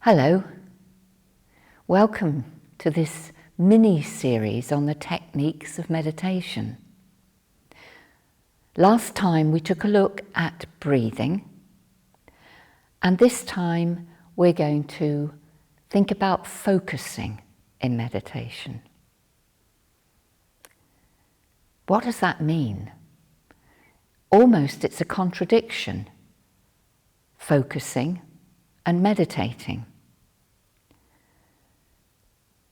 Hello, welcome to this mini-series on the techniques of meditation. Last time we took a look at breathing, and this time we're going to think about focusing in meditation. What does that mean? Almost it's a contradiction, focusing and meditating.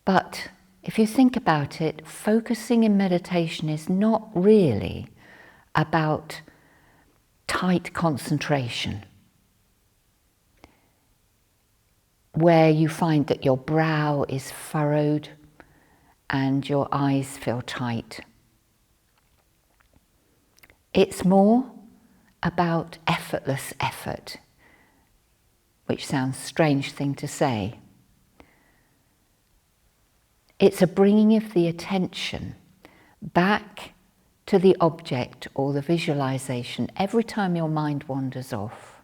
But if you think about it, focusing in meditation is not really about tight concentration, where you find that your brow is furrowed and your eyes feel tight. It's more about effortless effort, which sounds a strange thing to say. It's a bringing of the attention back to the object or the visualization every time your mind wanders off,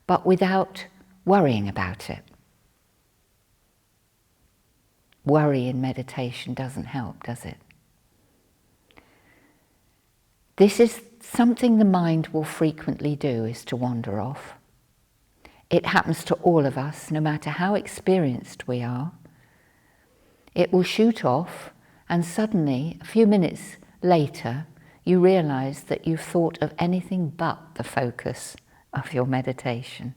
but without worrying about it. Worry in meditation doesn't help, does it? This is something the mind will frequently do, is to wander off. It happens to all of us, no matter how experienced we are. It will shoot off, and suddenly, a few minutes later, you realize that you've thought of anything but the focus of your meditation.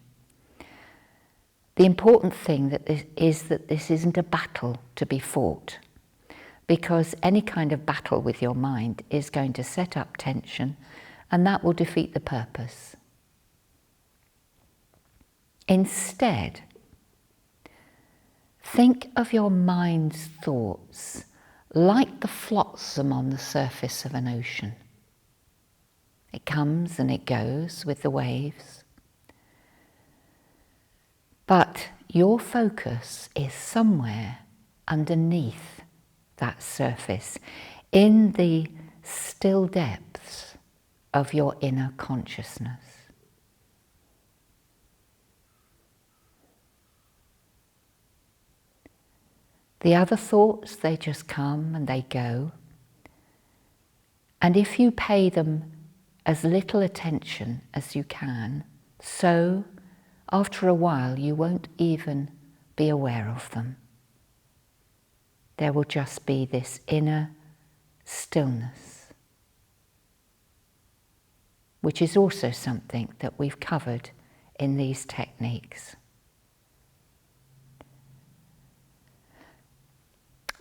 The important thing that this isn't a battle to be fought, because any kind of battle with your mind is going to set up tension, and that will defeat the purpose. Instead, think of your mind's thoughts like the flotsam on the surface of an ocean. It comes and it goes with the waves. But your focus is somewhere underneath that surface, in the still depths of your inner consciousness. The other thoughts, they just come and they go. And if you pay them as little attention as you can, so after a while you won't even be aware of them. There will just be this inner stillness, which is also something that we've covered in these techniques.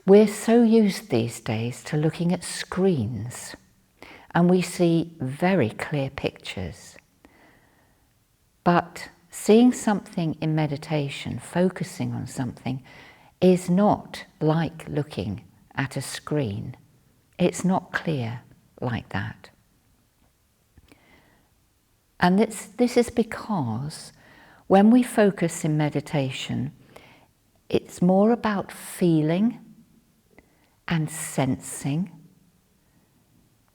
We're so used these days to looking at screens, and we see very clear pictures. But seeing something in meditation, focusing on something, is not like looking at a screen. It's not clear like that. And this is because when we focus in meditation, it's more about feeling and sensing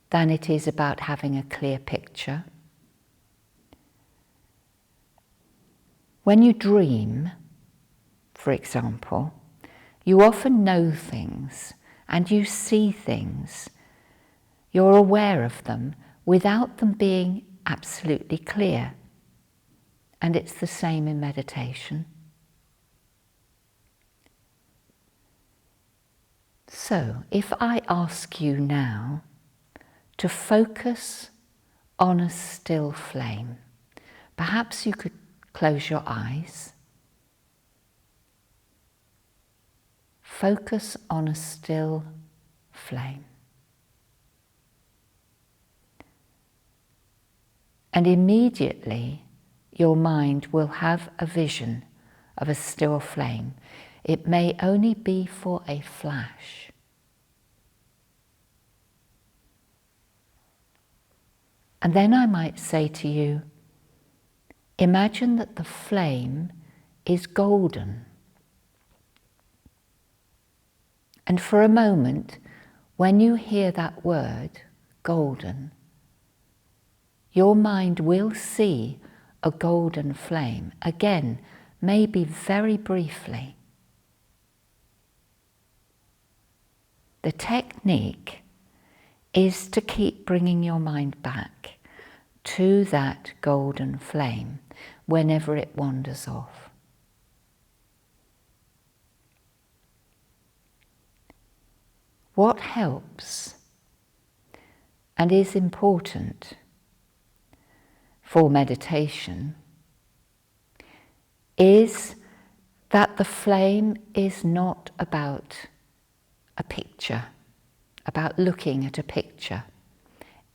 than it is about having a clear picture. When you dream, for example, you often know things and you see things. You're aware of them without them being absolutely clear. And it's the same in meditation. So, if I ask you now to focus on a still flame, perhaps you could close your eyes. Focus on a still flame. And immediately your mind will have a vision of a still flame. It may only be for a flash. And then I might say to you, imagine that the flame is golden. And for a moment, when you hear that word, golden, your mind will see a golden flame. Again, maybe very briefly. The technique is to keep bringing your mind back to that golden flame whenever it wanders off. What helps and is important for meditation is that the flame is not about a picture, about looking at a picture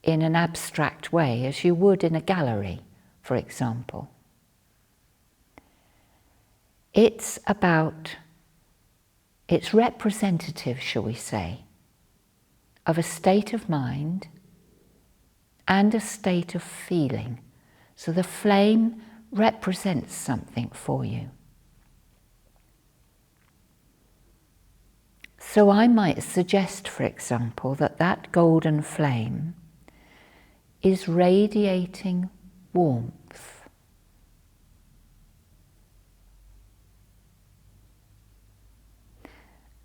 in an abstract way, as you would in a gallery, for example. It's representative, shall we say, of a state of mind and a state of feeling. So the flame represents something for you. So I might suggest, for example, that golden flame is radiating warmth.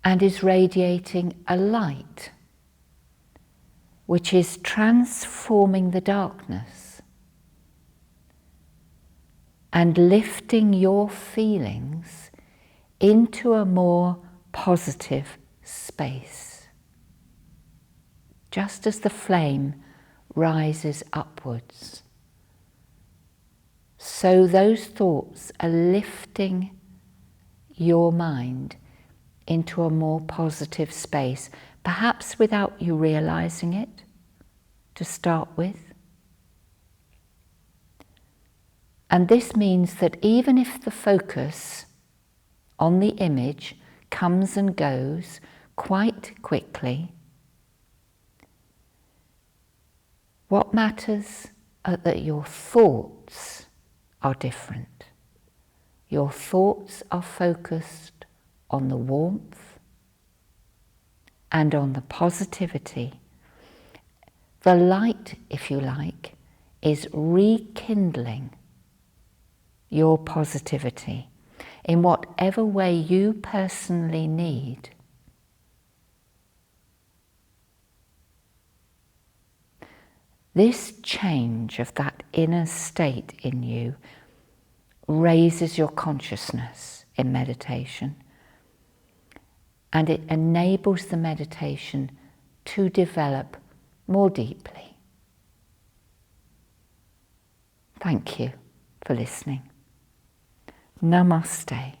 And is radiating a light which is transforming the darkness and lifting your feelings into a more positive space. Just as the flame rises upwards, so those thoughts are lifting your mind into a more positive space, perhaps without you realizing it to start with. And this means that even if the focus on the image comes and goes quite quickly, what matters are that your thoughts are different. Your thoughts are focused on the warmth and on the positivity. The light, if you like, is rekindling your positivity in whatever way you personally need. This change of that inner state in you raises your consciousness in meditation, and it enables the meditation to develop more deeply. Thank you for listening. Namaste.